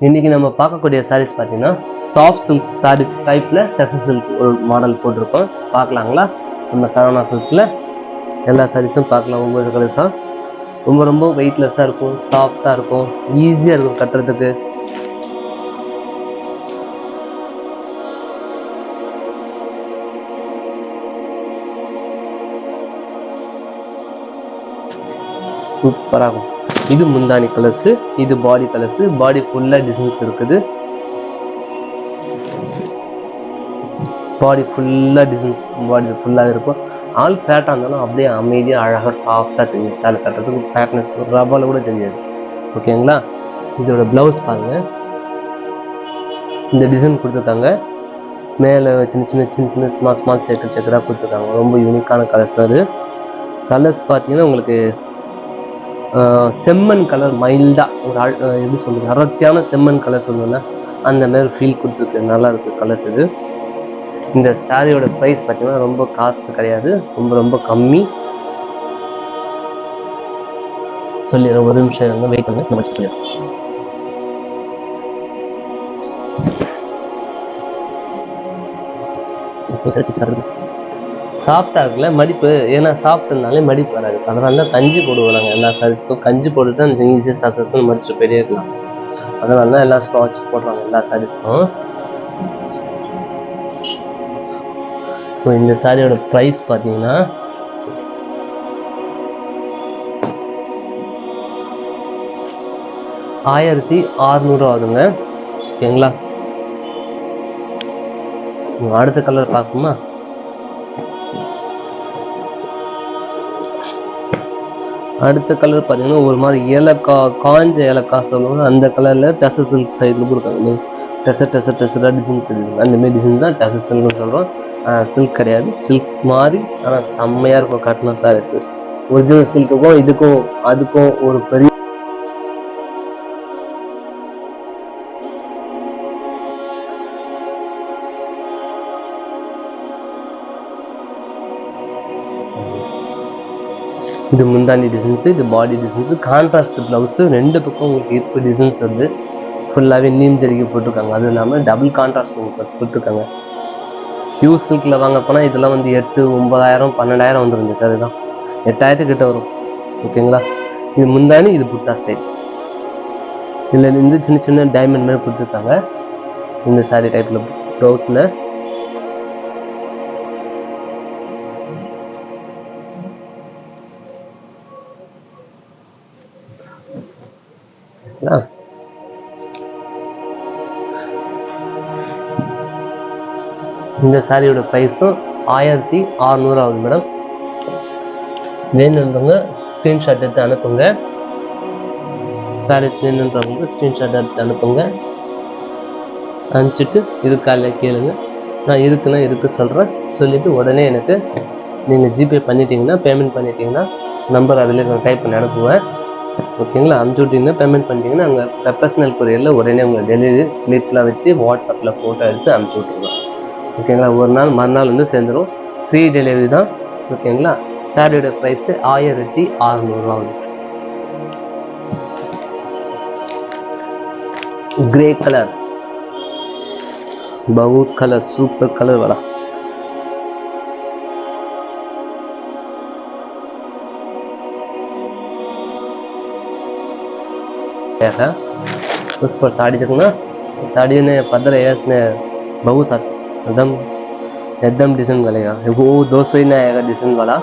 இன்னைக்கு நம்ம பார்க்கக்கூடிய சாரீஸ் பார்த்தீங்கன்னா சாஃப்ட் சில்க் சாரீஸ் டைப்ல டெசர் சில்க் ஒரு மாடல் போட்டிருக்கோம். பார்க்கலாங்களா? நம்ம சரவணா சில்க்ஸில் எல்லா சாரீஸும் பார்க்கலாம். ஒவ்வொரு கலர்ஸாக ரொம்ப வெயிட்லெஸ்ஸாக இருக்கும், சாஃப்டாக இருக்கும், ஈஸியாக இருக்கும் கட்டுறதுக்கு. சூப்பராக இருக்கும். இது முந்தானி கலர்ஸு, இது பாடி கலர்ஸு. பாடி ஃபுல்லாக டிசைன்ஸ் இருக்குது. பாடி ஃபுல்லாக டிசைன்ஸ், பாடி ஃபுல்லாக இருக்கும். ஆள் ஃபேட்டாக இருந்தாலும் அப்படியே அமைதியாக அழகாக சாஃப்டாக தெரியும். சேலை கட்டுறதுக்கு ஃபேட்னஸ் ஒரு ரபாவில் கூட தெரியாது. ஓகேங்களா? இதோட ப்ளவுஸ் பாருங்கள், இந்த டிசைன் கொடுத்துருக்காங்க. மேலே சின்ன ஸ்மால் செக்கடாக கொடுத்துருக்காங்க. ரொம்ப யூனிக்கான கலர்ஸ் தான் அது. கலர்ஸ் பார்த்தீங்கன்னா உங்களுக்கு செம்மண் கலர், மைல்டாக ஒரு எப்படி சொல்கிறது, அடர்த்தியான செம்மண் கலர் சொல்லுவோம்ல, அந்த மாதிரி ஃபீல் கொடுத்துருக்கு. நல்லா இருக்குது கலர்ஸ் இது. இந்த சாரியோட ப்ரைஸ் பார்த்தீங்கன்னா ரொம்ப காஸ்ட் கிடையாது, ரொம்ப கம்மி. சொல்லிடுறேன், ஒரு நிமிஷம் வெயிட் பண்ணுங்க, நம்ம சொல்லிடுறோம். சாஃப்டாக இருக்குல்ல, மடிப்பு. ஏன்னா சாஃப்ட்னாலே மடிப்பு வராது. அதனால தான் கஞ்சி போடுவோம் நாங்கள் எல்லா சாரீஸ்க்கும். கஞ்சி போட்டுட்டு ஈஸியாக சாசஸ்ன்னு மடிச்சு போயிட்டே இருக்கலாம். அதனால தான் எல்லாம் ஸ்டாச் போடுறாங்க எல்லா சாரீஸ்க்கும். இந்த சாரியோட ப்ரைஸ் பார்த்தீங்கன்னா $1600 ஆகுதுங்க. ஓகேங்களா? அடுத்த கலர் பார்க்குமா? அடுத்த கலர் பார்த்தீங்கன்னா ஒரு மாதிரி ஏலக்காய், காஞ்ச ஏலக்காய் சொல்லுவாங்க, அந்த கலரில் டெசர் சில்க் சைடில் கொடுக்காங்க. டெசராக டிசைன் தெரியுது, அந்த மாதிரி டிசைன் தான் டெசர் சில்க்னு சொல்கிறோம். சில்க் கிடையாது, சில்க்ஸ் மாதிரி. ஆனால் செம்மையாக இருக்கும் கட்டணும் சாரீஸ். ஒரிஜினல் சில்க்குக்கும் இதுக்கும் அதுக்கும் ஒரு பெரிய இது முந்தானி டிசைன்ஸு, இது பாடி டிசைன்ஸு, கான்ட்ராஸ்ட் ப்ளவுஸு. ரெண்டு பக்கம் உங்களுக்கு இப்போ டிசைன்ஸ் வந்து ஃபுல்லாகவே நீம் ஜரிகை போட்டிருக்காங்க. அது இல்லாமல் டபுள் கான்ட்ராஸ்ட் உங்களுக்கு கொடுத்துருக்காங்க. பியூர் சில்கில் வாங்க போனால் இதெல்லாம் வந்து 8, 9,000, 12,000 வந்துருங்க சார். இதுதான் 8,000 கிட்ட வரும். ஓகேங்களா? இது முந்தானி, இது புட்டா ஸ்டைல். இதில் இருந்து சின்ன டைமண்ட் மாதிரி கொடுத்துருக்காங்க இந்த சாரீ டைப்பில் ப்ளவுஸில். இந்த சாரியோட ப்ரைஸும் 1600 ஆகுது மேடம். வேணுன்றவங்க ஸ்க்ரீன்ஷாட் எடுத்து அனுப்புங்க. சாரீஸ் வேணுன்றவங்க ஸ்க்ரீன்ஷாட் எடுத்து அனுப்புங்க. அனுப்பிச்சிட்டு இருக்கா இல்லை கேளுங்க. நான் இருக்குன்னா இருக்கு சொல்கிறேன். சொல்லிவிட்டு உடனே எனக்கு நீங்கள் ஜிபே பண்ணிட்டீங்கன்னா, பேமெண்ட் பண்ணிட்டீங்கன்னா நம்பர் அதில் நான் டைப் பண்ணி அனுப்புவேன். ஓகேங்களா? அனுப்பிச்சி விட்டிங்கன்னா, பேமெண்ட் பண்ணிட்டீங்கன்னா அங்கே பர்சனல் கொரியரில் உடனே உங்கள் டெலிவரி ஸ்லிப்லாம் வச்சு வாட்ஸ்அப்பில் ஃபோட்டோ எடுத்து அனுப்பிச்சி விட்ருவேன். ஓகேங்களா? ஒரு நாள் மறுநாள் வந்து சேர்ந்துடும். ஃப்ரீ டெலிவரி தான். ஓகேங்களா? சாரியோட ப்ரைஸு 1600 ஆகுது. ग्रे कलर, बहुत कलर, सुपर कलर वाला। ऐसा उस पर साड़ी देखना, साड़ी ने पदर है, इसमें बहुत एकदम डिजाइन बनेगा। वो 200 ही नहीं आएगा डिजाइन वाला,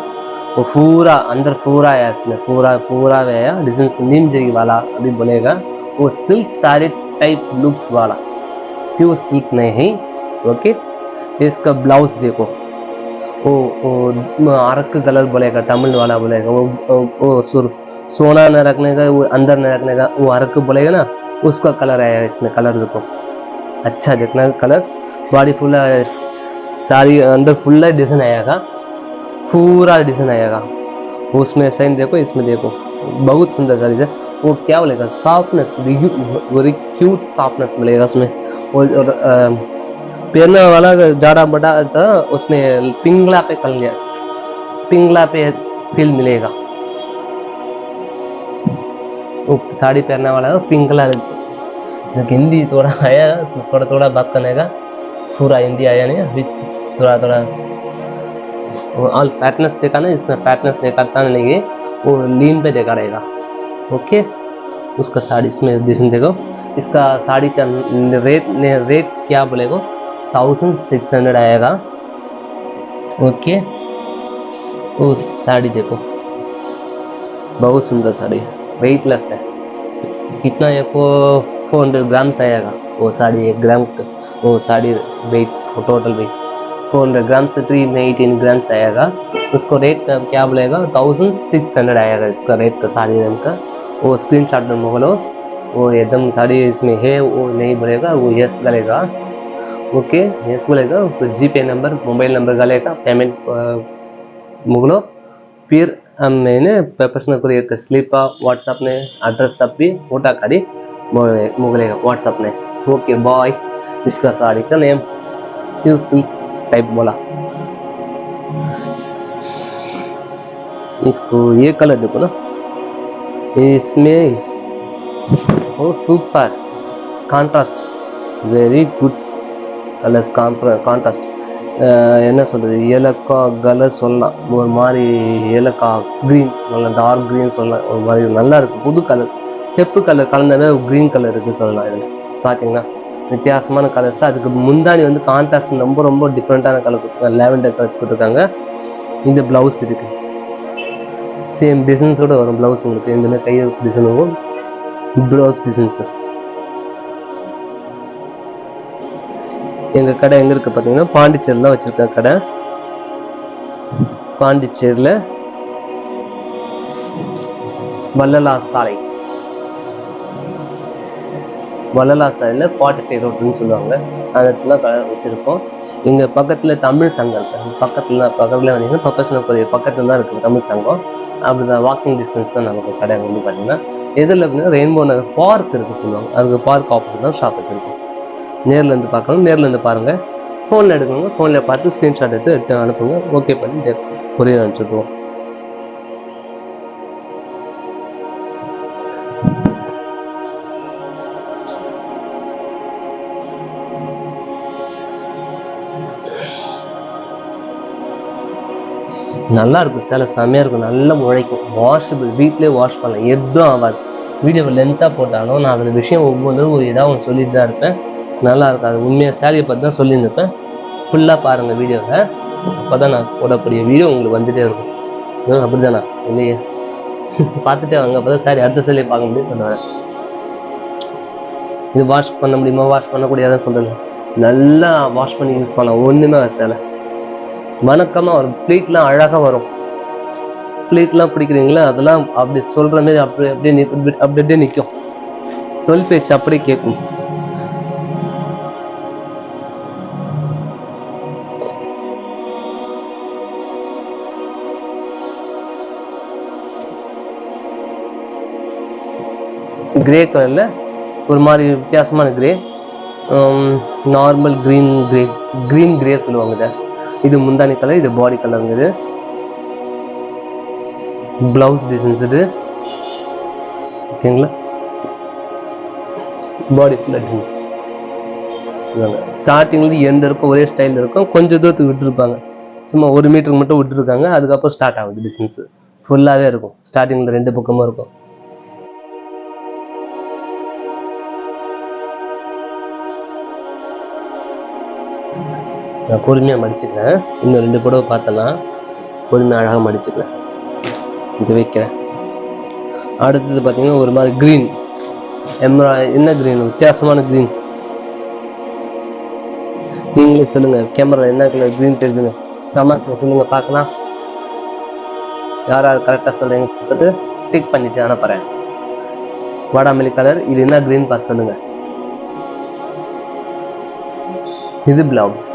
वो पूरा अंदर पूरा है, इसमें पूरा है डिजाइन नीम जरी वाला अभी बनेगा। वो सिल्क साड़ी टाइप लुक वाला, प्योर सिल्क नहीं है। ओके, इसका ब्लाउज देखो, वो अरक कलर बोलेगा, तमिल वाला बोलेगा, वो सोना न रखने का, वो अंदर न रखने का, वो अरक बोलेगा ना, उसका कलर आया इसमें। कलर देखो, अच्छा देखना कलर। बॉडी फुल साड़ी अंदर फुल डिजाइन आएगा, पूरा डिजाइन आएगा। उसमें साइन देखो, इसमें देखो, बहुत सुंदर साड़ी है। वो क्या बोलेगा, सॉफ्टनेस, वेरी क्यूट सॉफ्टनेस मिलेगा उसमें। और पहनने वाला जाड़ा बड़ा था, उसमें पिंगला पे कल गया, पिंगला पे फील मिलेगा। वो साड़ी पहनने वाला पिंगला क्योंकि हिंदी थोड़ा आया, उसमें थोड़ा थोड़ा बात करने का, पूरा हिंदी आया नहीं, अभी थोड़ा थोड़ा ऑल फैटनेस देखा ना, इसमें फैटनेस दिखाता नहीं है, वो लीन पे देखा रहेगा। ओके, उसका साड़ी इसमें डिजाइन देखो, इसका साड़ी का रेट क्या बोलेगा, 1600 आएगा। ओके, वो साड़ी देखो, बहुत सुंदर साड़ी है, वेटलेस है। कितना है वो, 400 ग्राम्स आएगा वो साड़ी, 1 ग्राम वो साड़ी वेट, टोटल वेट 400 ग्राम से 318 ग्राम्स आएगा। उसको रेट क्या बोलेगा, 1600 आएगा इसका रेट का, साड़ी रंग का। वो स्क्रीन शॉट में बोलो, वो एकदम साड़ी इसमें है वो नहीं बोलेगा, वो यस गलेगा। ओके, यस बोलेगा तो जीपे नंबर, मोबाइल नंबर गलेगा, पेमेंट मुगलो, फिर मैंने पर्सनल कोरियर स्लिप व्हाट्सएप ने अड्रेस सब भी फोटा काटी मुगलेगा व्हाट्सएप ने। Okay bye. इसका साड़ी का नेम शिव सिल्क टाइप बोला। इसको ये कलर देखो ना, इसमें वो super contrast, very good colours, contrast. என்ன சொல்கிறது, ஏலக்காய் கலர் சொல்லலாம், ஒரு மாதிரி ஏலக்காய் க்ரீன், நல்லா டார்க் க்ரீன் சொல்லலாம், ஒரு மாதிரி நல்லா இருக்குது, புது கலர், செப்பு கலர் கலந்தாவே க்ரீன் கலர் இருக்குது சொல்லலாம். இதில் பார்த்தீங்கன்னா வித்தியாசமான கலர்ஸ். அதுக்கு முந்தானி வந்து கான்ட்ராஸ்ட் ரொம்ப ரொம்ப டிஃப்ரெண்ட்டான கலர் கொடுத்துருக்காங்க, லேவெண்டர் கலர்ஸ் கொடுத்துருக்காங்க. இந்த ப்ளவுஸ் இருக்குது, சேம் டிசைன்ஸோட வரும் ப்ளவுஸ் உங்களுக்கு, இந்த மாதிரி கையில் டிசைனும் ப்ளவுஸ் டிசைன்ஸு. எங்கள் கடை எங்கே இருக்குது பார்த்தீங்கன்னா, பாண்டிச்சேரியில் வச்சுருக்க கடை, பாண்டிச்சேரியில் வள்ளலா சாலை, வள்ளலா சாலையில் 45 ரோடுன்னு சொல்லுவாங்க, அந்த இடத்துல கடை வச்சுருக்கோம். எங்கள் பக்கத்தில் தமிழ் சங்கம் இருக்குது, பக்கத்தில் வந்தீங்கன்னா ப்ரொஃபஷனல் கோயில் பக்கத்தில் தான் இருக்குது தமிழ் சங்கம். அப்படி தான் வாக்கிங் டிஸ்டன்ஸ் தான் நமக்கு கடை வந்து பார்த்தீங்கன்னா. எதில் பார்த்தீங்கன்னா ரெயின்போ நகர் பார்க் இருக்குது சொல்லுவாங்க, அதுக்கு பார்க் ஆப்போசிட் தான் ஷாப் வச்சுருக்கோம். நேரில் இருந்து பார்க்கணும், நேரில் இருந்து பாருங்கள், ஃபோனில் எடுக்கணும், ஃபோனில் பார்த்து ஸ்க்ரீன்ஷாட் எடுத்து அனுப்புங்க, ஓகே பண்ணி கொரியர் அனுப்பிச்சுடுவோம். நல்லா இருக்கும் சேலை, செம்மையாக இருக்கும், நல்லா உழைக்கும், வாஷபிள், வீட்டிலே வாஷ் பண்ணலாம், எதுவும் ஆகாது. வீடியோவை லென்த்தாக போட்டாலும் நான் அதில் விஷயம் ஒவ்வொன்றும் ஏதாவது ஒன்று சொல்லிட்டு தான் இருப்பேன். நல்லா இருக்கும், அது உண்மையாக சேலையை பற்றி தான் சொல்லியிருந்திருப்பேன். ஃபுல்லாக பாருங்கள் வீடியோவை, அப்போ தான் நான் போடக்கூடிய வீடியோ உங்களுக்கு வந்துகிட்டே இருக்கும். அப்படி தானா இல்லையே, பார்த்துட்டே வாங்க, அப்போ தான் சாரி அடுத்த சேலையை பார்க்க முடியும் சொல்லுவேன். இது வாஷ் பண்ண முடியுமா, வாஷ் பண்ணக்கூடியதான் சொல்கிறேன், நல்லா வாஷ் பண்ணி யூஸ் பண்ணலாம், ஒன்றுமே சேலை வணக்கமாக வரும், ஃப்ளீட்லாம் அழகாக வரும். ஃப்ளீட்லாம் பிடிக்கிறீங்களா, அதெல்லாம் அப்படி சொல்கிற மாரி அப்படியே நிற்கும், சொல் பேச்சு அப்படியே கேட்கும். கிரே கலரில் ஒரு மாதிரி வித்தியாசமான கிரே, நார்மல் க்ரீன் கிரே சொல்லுவாங்க இதை. இது முந்தானி கலர், இது பாடி கலருங்குது, ப்ளவுஸ் டிசைன்ஸ் இது ஓகேங்களா, பாடி ஃபுல்லாக டிசைன்ஸ். ஸ்டார்டிங்லேருந்து எண்ட் இருக்கும், ஒரே ஸ்டைலில் இருக்கும், கொஞ்சம் தூரத்துக்கு விட்டுருப்பாங்க, சும்மா 1 மீட்டருக்கு மட்டும் விட்டுருக்காங்க, அதுக்கப்புறம் ஸ்டார்ட் ஆகுது டிசைன்ஸு, ஃபுல்லாகவே இருக்கும், ஸ்டார்டிங்கில் 2 பக்கமும் இருக்கும். நான் பொறுமையாக மடிச்சுக்கிறேன், இன்னும் 2 புடவை பார்த்தேன்னா பொறுமையாக அழகாக மடிச்சுக்கிறேன், இது வைக்கிறேன். அடுத்தது பார்த்தீங்கன்னா ஒரு மாதிரி க்ரீன், என்ன க்ரீன், வித்தியாசமான க்ரீன், நீங்களே சொல்லுங்கள், கேமரா என்ன கலர் க்ரீன் தெரியுதுன்னு கமெண்ட்ஸில் சொல்லுங்கள் பார்க்கலாம். யார் யார் கரெக்டாக சொல்கிறீங்க பார்த்துட்டு டிக் பண்ணிட்டு அனுப்புகிறேன். வாடாமல்லி கலர், இது என்ன க்ரீன் பார்த்து சொல்லுங்கள். இது ப்ளவுஸ்,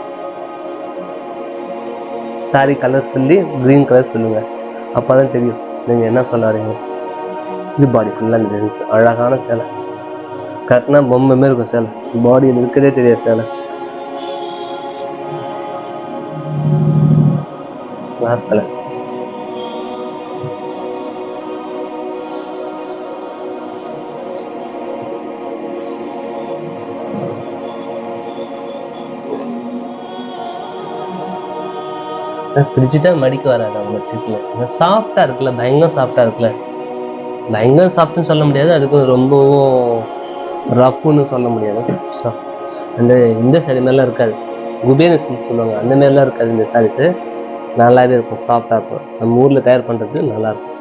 சாரி கலர் சொல்லி க்ரீன் கலர் சொல்லுங்கள், அப்போ தான் தெரியும் நீங்கள் என்ன சொல்லாதீங்க. இது பாடி ஃபுல்லாக இந்த டிசைன்ஸ், அழகான சேலை, கரெக்டாக பொம்மை மாரி இருக்கும் சேலை, பாடியில் இருக்கிறதே தெரியாது சேலை, கிளாஸ் கலர். பிரிச்சுட்டா மடிக்க வராது அவங்க சீட்டில். சாஃப்டாக இருக்குல்ல, பயங்கர சாஃப்டாக இருக்குல்ல. பயங்கர சாஃப்ட்னு சொல்ல முடியாது, அதுக்கு ரொம்பவும் ரஃப்னு சொல்ல முடியாது. அந்த இந்த சாரி மாதிரிலாம் இருக்காது, குபேர சில்க் சொல்லுவாங்க, அந்த மாதிரிலாம் இருக்காது இந்த சாரீஸு. நல்லாவே இருக்கும், சாஃப்டாக இருக்கும். நம்ம ஊரில் தயார் பண்ணுறது நல்லாயிருக்கும்.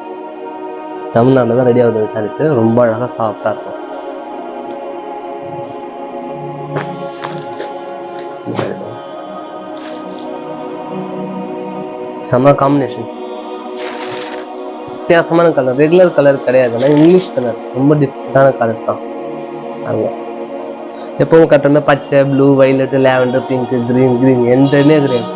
தமிழ்நாட்டில் தான் ரெடி ஆகுது இந்த சாரீஸு. ரொம்ப அழகாக சாஃப்டாக இருக்கும். செம்ம காம்பினேஷன், வித்தியாசமான கலர், ரெகுலர் கலர் கிடையாது, இங்கிலீஷ் கலர், ரொம்ப டிஃப்ரெண்டான கலர்ஸ் தான். அங்கே எப்பவும் கட்டுறமே பச்சை, blue, violet, lavender, pink, green எந்தமே கிடையாது.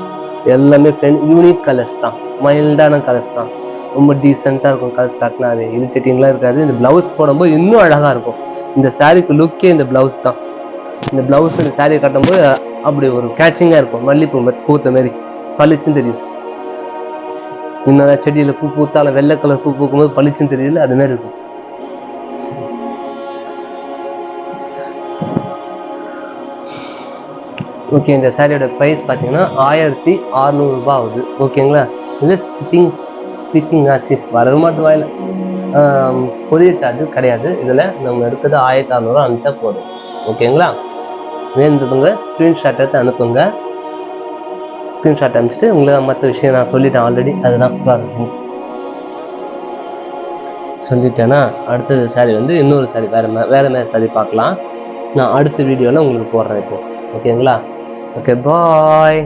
எல்லாமே யூனிக் கலர்ஸ் தான், மைல்டான கலர்ஸ் தான். ரொம்ப டீசெண்டாக இருக்கும் கலர்ஸ் காட்டினா, அது இரிட்டேட்டிங்லாம் இருக்காது. இந்த ப்ளவுஸ் போடும்போது இன்னும் அழகாக இருக்கும். இந்த சாரீக்கு லுக்கே இந்த ப்ளவுஸ் தான். இந்த ப்ளவுஸ் இந்த சாரியை கட்டும்போது அப்படி ஒரு கேட்சிங்காக இருக்கும். மல்லிப்பூ பூத்த மாதிரி பளிச்சுன்னு தெரியும். இன்னும் செடியில் பூ பூத்தால வெள்ளை கலர் பூ பூக்கும்போது பளிச்சுன்னு தெரியல, அது மாதிரி இருக்கும். ஓகே, இந்த சாரியோட ப்ரைஸ் பார்த்தீங்கன்னா 1600 ரூபாய் ஆகுது. ஓகேங்களா? இல்லை ஸ்பிப்பிங் ஆச்சு வர மாட்டு வாயில். கொரியர் சார்ஜு கிடையாது இதில். நம்ம எடுக்கிறது 1600 அனுப்பிச்சா போதும். ஓகேங்களா? வேணுன்றவங்க ஸ்க்ரீன்ஷாட் எடுத்து அனுப்புங்க. ஸ்க்ரீன்ஷாட் அனுப்பிச்சிட்டு உங்களுக்கு மற்ற விஷயம் நான் சொல்லிட்டேன் ஆல்ரெடி, அதுதான் ப்ராசஸிங். சொல்லிட்டேன்னா அடுத்தது சாரி வந்து இன்னொரு சாரி, வேறு மாதிரி சாரி பார்க்கலாம். நான் அடுத்த வீடியோவில் உங்களுக்கு போடுறேன் இப்போ. ஓகேங்களா? ஓகே, பாய்.